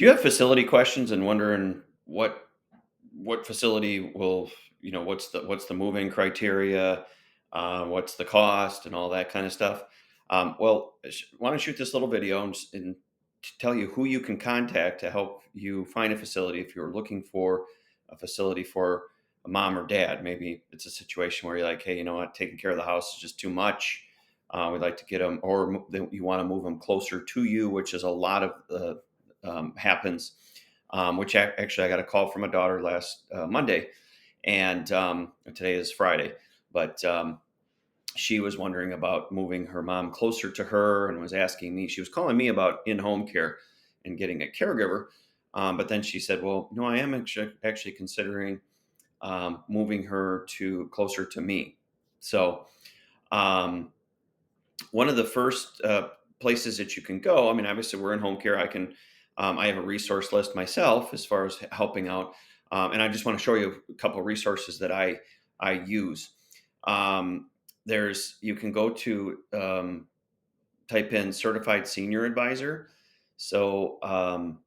Do you have facility questions and wondering what facility will, what's the moving criteria, what's the cost, and all that kind of stuff? Well, want to shoot this little video and tell you who you can contact to help you find a facility if you're looking for a facility for a mom or dad. Maybe it's a situation where you're like, hey, you know what, taking care of the house is just too much. We'd like to get them, or you want to move them closer to you, which is a lot of happens. Which actually, I got a call from a daughter last Monday, and today is Friday. But she was wondering about moving her mom closer to her and was asking me. She was calling me about in-home care and getting a caregiver. But then she said, "Well, no, I am actually considering moving her to closer to me." So um, one of the first places that you can go. I mean, obviously, we're in home care. I have a resource list myself as far as helping out, and I just want to show you a couple of resources that I use. Um, you can go to type in certified senior advisor. So, and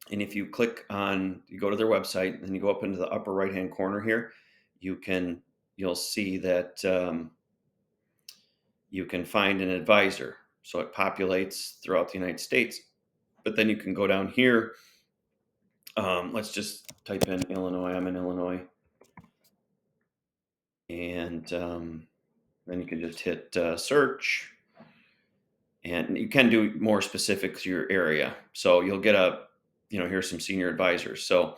if you click on, you go to their website, and you go up into the upper right hand corner here, you can you'll see that. You can find an advisor. So it populates throughout the United States. But then you can go down here. Let's just type in Illinois. I'm in Illinois. And then you can just hit search. And you can do more specific to your area. So you'll get here's some senior advisors. So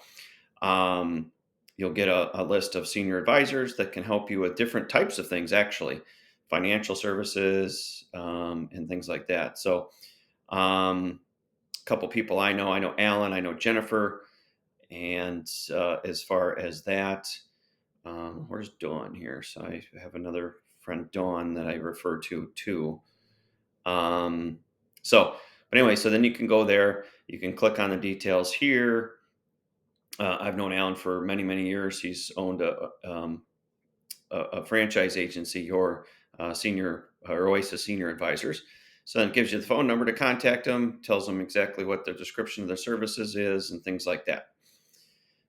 um, you'll get a list of senior advisors that can help you with different types of things, actually, financial services and things like that. So um, a couple people I know Alan, I know Jennifer, and as far as that, where's Dawn here? So I have another friend, Dawn, that I refer to too. Um, so, but anyway, so then you can go there. You can click on the details here. I've known Alan for many, many years. He's owned a franchise agency, your senior or Oasis Senior Advisors. So then it gives you the phone number to contact them, tells them exactly what the description of their services is, and things like that.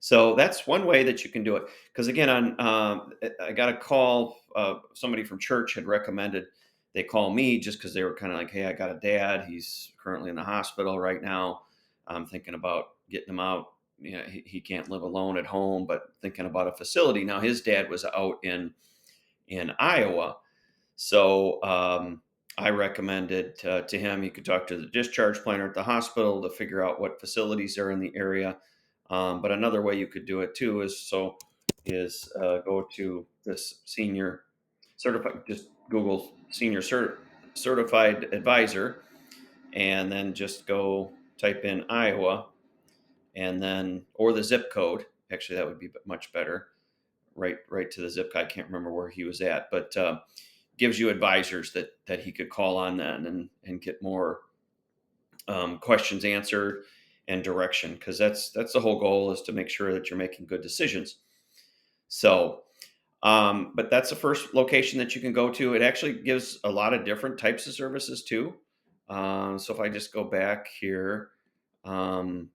So that's one way that you can do it. Because again, I got a call. Somebody from church had recommended they call me just because they were kind of like, "Hey, I got a dad. He's currently in the hospital right now. I'm thinking about getting him out. He can't live alone at home, but thinking about a facility." Now his dad was out in Iowa, so I recommended to him he could talk to the discharge planner at the hospital to figure out what facilities are in the area. But another way you could do it too is go to this senior certified. Just Google certified advisor, and then just go type in Iowa, and then or the zip code. Actually, that would be much better. Right to the zip code. I can't remember where he was at, but gives you advisors that he could call on then and get more questions answered and direction, because that's the whole goal, is to make sure that you're making good decisions. So but that's the first location that you can go to. It actually gives a lot of different types of services too. So if I just go back here, um,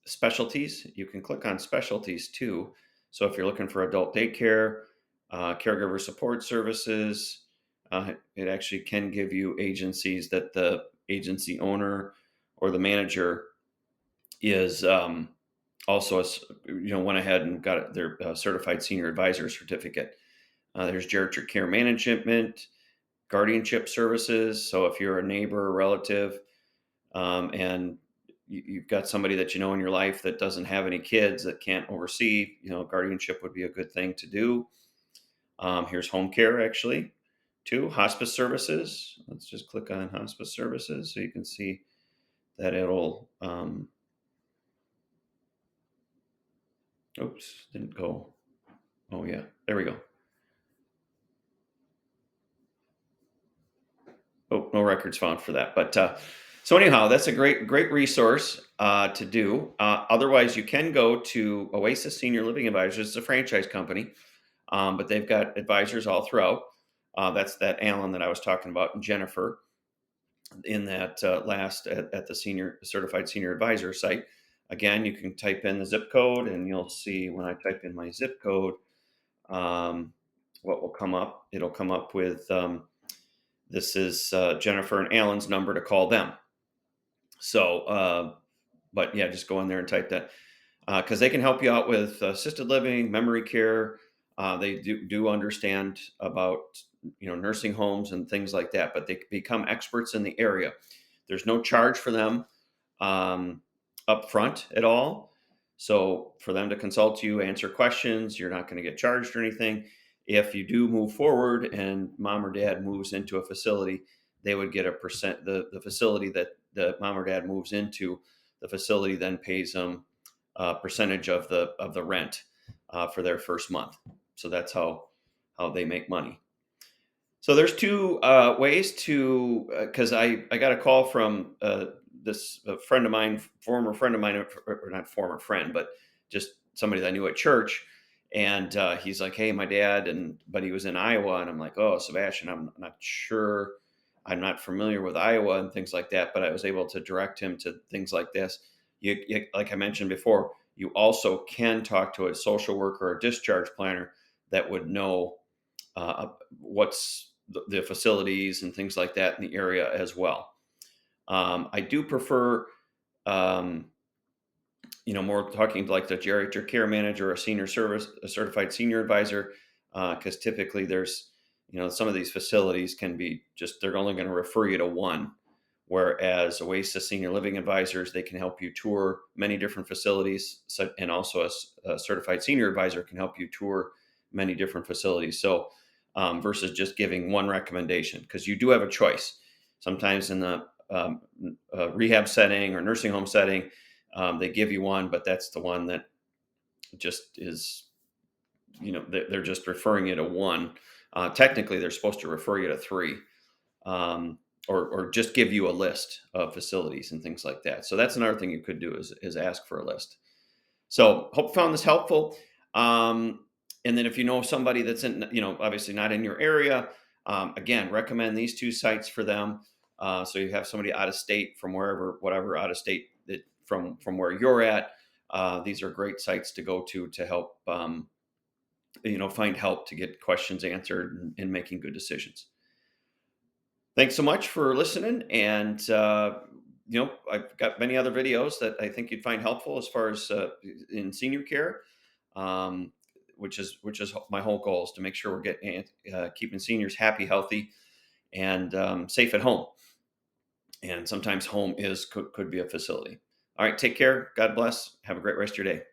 specialties, you can click on specialties too. So if you're looking for adult daycare, caregiver support services, it actually can give you agencies that the agency owner or the manager is also went ahead and got their certified senior advisor certificate. There's geriatric care management, guardianship services. So if you're a neighbor or relative, and you've got somebody that you know in your life that doesn't have any kids that can't oversee, guardianship would be a good thing to do. Here's home care, actually, too. Hospice services. Let's just click on hospice services so you can see that it'll. Oops, didn't go. Oh yeah, there we go. Oh, no records found for that. But so anyhow, that's a great resource to do. Otherwise, you can go to Oasis Senior Living Advisors. It's a franchise company, but they've got advisors all throughout. That's that Alan that I was talking about, and Jennifer. in that last at the senior certified senior advisor site. Again, you can type in the zip code, and you'll see when I type in my zip code, um, what will come up. It'll come up with this is Jennifer and Alan's number to call them. So, but yeah, just go in there and type that because they can help you out with assisted living, memory care. They do understand about nursing homes and things like that, but they become experts in the area. There's no charge for them up front at all. So for them to consult you, answer questions, you're not going to get charged or anything. If you do move forward and mom or dad moves into a facility, they would get a percent. The facility that the mom or dad moves into, the facility then pays them a percentage of the rent for their first month. So that's how they make money. So there's two ways to because I got a call from this friend of mine, former friend of mine, or not former friend, but just somebody that I knew at church. And he's like, "Hey, my dad," but he was in Iowa, and I'm like, "Oh, Sebastian, I'm not sure, I'm not familiar with Iowa and things like that." But I was able to direct him to things like this. Like I mentioned before, you also can talk to a social worker or a discharge planner that would know what's the facilities and things like that in the area as well. I do prefer, um, more talking to like the geriatric care manager, a certified senior advisor, because typically there's, some of these facilities can be just, they're only going to refer you to one. Whereas Oasis Senior Living Advisors, they can help you tour many different facilities, and also a certified senior advisor can help you tour many different facilities. So, versus just giving one recommendation, because you do have a choice. Sometimes in the rehab setting or nursing home setting, they give you one, but that's the one that just is, they're just referring you to one. Technically, they're supposed to refer you to three. Or just give you a list of facilities and things like that. So that's another thing you could do is ask for a list. So hope you found this helpful. And then if you know somebody that's in, obviously not in your area, again, recommend these two sites for them. So you have somebody out of state from whatever out of state that from where you're at. These are great sites to go to help, find help to get questions answered and making good decisions. Thanks so much for listening. And, I've got many other videos that I think you'd find helpful as far as in senior care, um, which is my whole goal is to make sure we're getting keeping seniors happy, healthy, and safe at home. And sometimes home could be a facility. All right, take care. God bless. Have a great rest of your day.